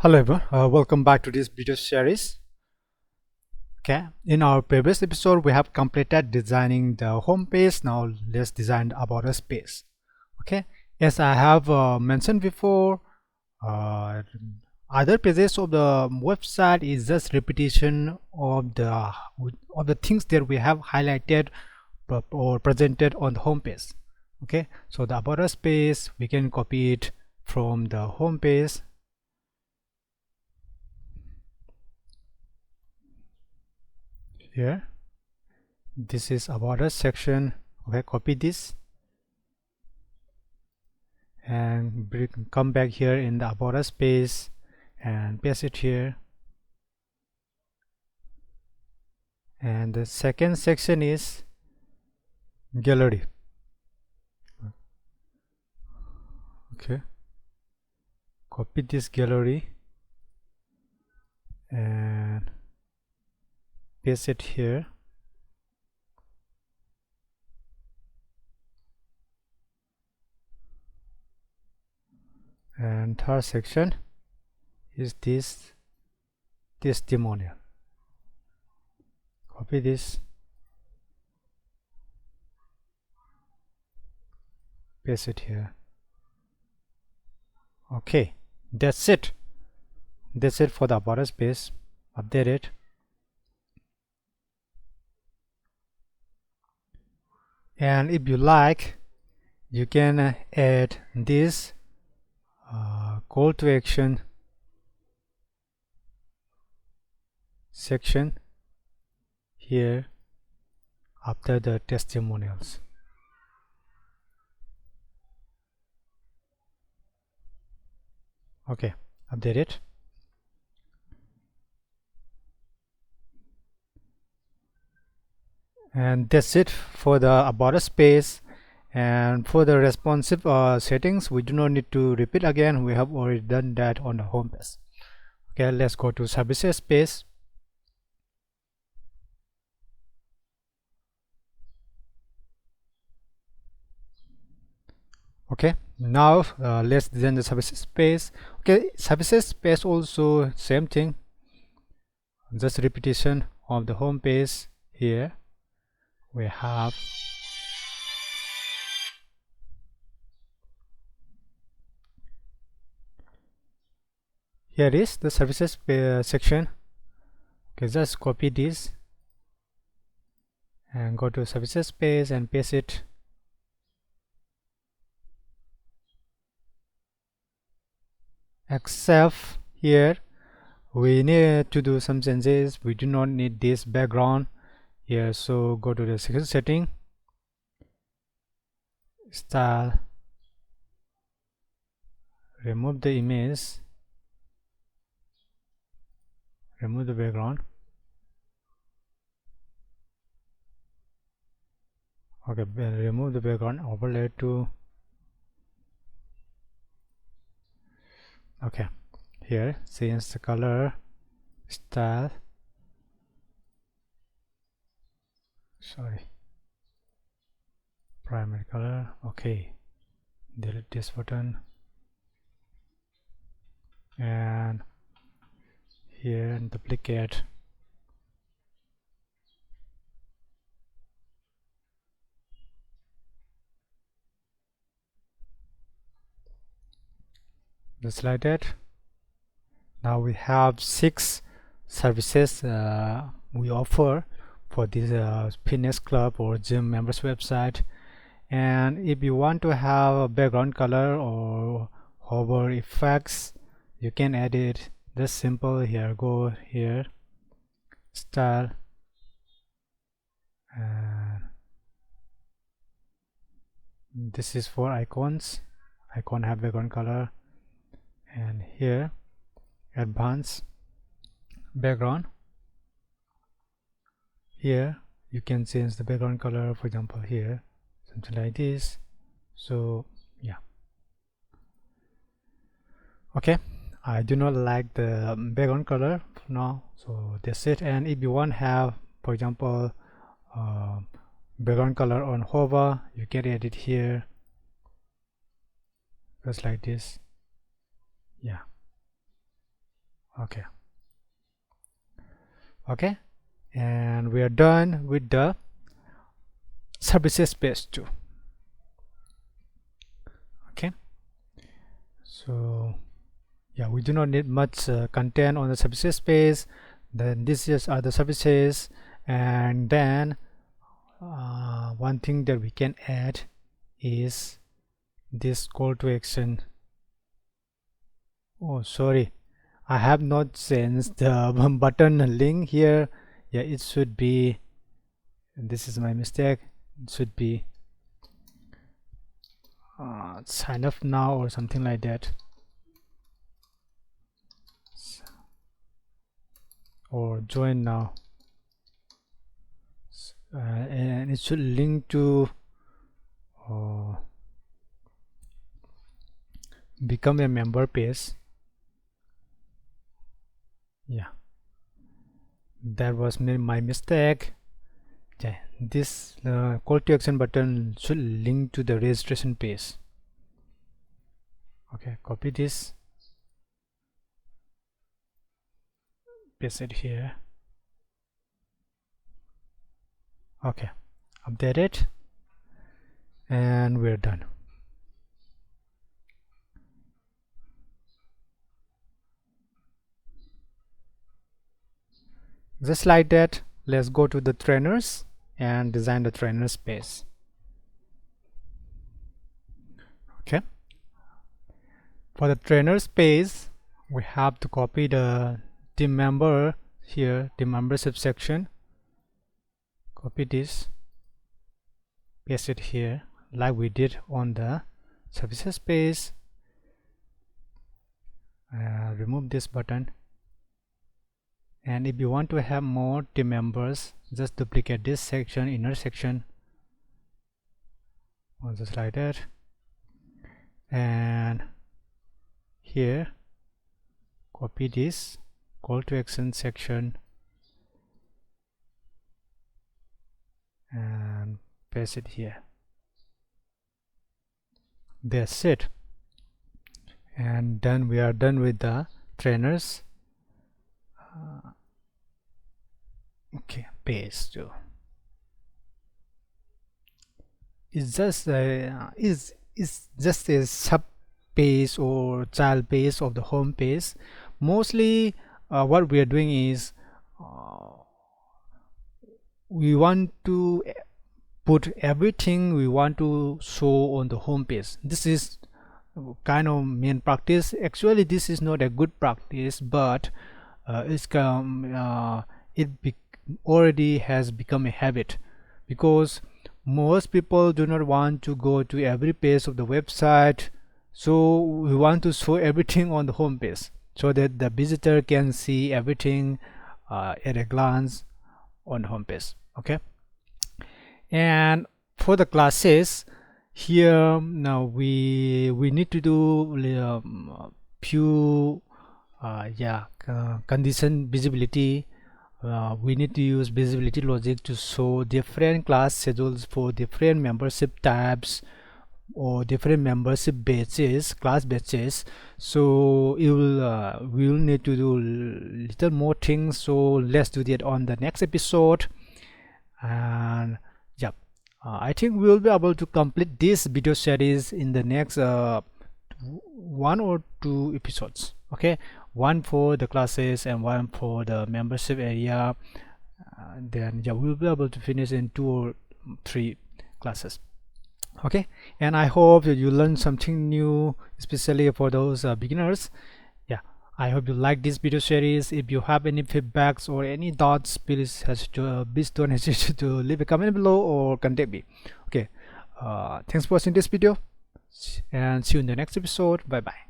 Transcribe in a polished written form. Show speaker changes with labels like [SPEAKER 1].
[SPEAKER 1] Hello everyone, welcome back to this video series. Okay, in our previous episode we have completed designing the home page. Now let's design about a page. Okay, as I have mentioned before, uh, other pages of the website is just repetition of the things that we have highlighted or presented on the home page. Okay, so the about us page we can copy it from the home page. Here, this is about us section. Okay, copy this and come back here in the about us page and paste it here. And the second section is gallery. Okay, copy this gallery and paste it here. And third section is this testimonial. Copy this, paste it here. Okay, that's it for the about us page. Update it. And if you like, you can add this call to action section here after the testimonials. Okay, update it. And that's it for the about us page. And for the responsive settings, we do not need to repeat again. We have already done that on the home page. Okay, let's go to services page. Okay, now let's design the services page. Okay, services page also same thing, just repetition of the home page. Here we have here is the services section. Okay, just copy this and go to services page and paste it. Except here we need to do some changes. We do not need this background here, so go to the setting, style, remove the image, remove the background. Okay, remove the background, overlay to. Okay, here change the color, style, primary color. Okay, delete this button, and here duplicate. Just like that. Now we have 6 services we offer for this fitness club or gym members website. And if you want to have a background color or hover effects, you can add it. Just simple. Here, go here, style, and this is for icons. Icon have background color, and here advanced background. Here you can change the background color, for example here something like this. So yeah, okay, I do not like the background color now, so that's it. And if you want to have, for example, background color on hover, you can edit here just like this. Yeah, Okay. Okay, and we are done with the services page too. Okay, so yeah, we do not need much content on the services page. Then these are the services, and then one thing that we can add is this call to action. Oh, sorry, I have not changed the button link here. Yeah, it should be, this is my mistake, it should be sign up now or something like that, or join now, and it should link to become a member page. Yeah, that was my mistake. Yeah, this call to action button should link to the registration page. Okay, copy this, paste it here. Okay, update it, and we're done. Just like that, let's go to the trainers and design the trainers page. Okay, for the trainers page, we have to copy the team member here, the membership section. Copy this, paste it here like we did on the services page. Remove this button, and if you want to have more team members, just duplicate this section, inner section, or just like that, and here copy this call to action section and paste it here. That's it, and then we are done with the trainers okay page too. It's just a sub page or child page of the home page. Mostly what we are doing is we want to put everything we want to show on the home page. This is kind of main practice. Actually, this is not a good practice, but already has become a habit, because most people do not want to go to every page of the website, so we want to show everything on the home page so that the visitor can see everything at a glance on the home page. Okay, and for the classes here, now we need to do few condition visibility. We need to use visibility logic to show different class schedules for different membership types or different membership batches, class batches. So we will need to do little more things, so let's do that on the next episode. And yeah, I think we will be able to complete this video series in the next 1 or 2 episodes. Okay, one for the classes and one for the membership area. Then yeah, we'll be able to finish in 2 or 3 classes. Okay, and I hope that you learned something new, especially for those beginners. Yeah, I hope you like this video series. If you have any feedbacks or any thoughts, please don't hesitate to leave a comment below or contact me. Okay, thanks for watching this video, and see you in the next episode. Bye bye.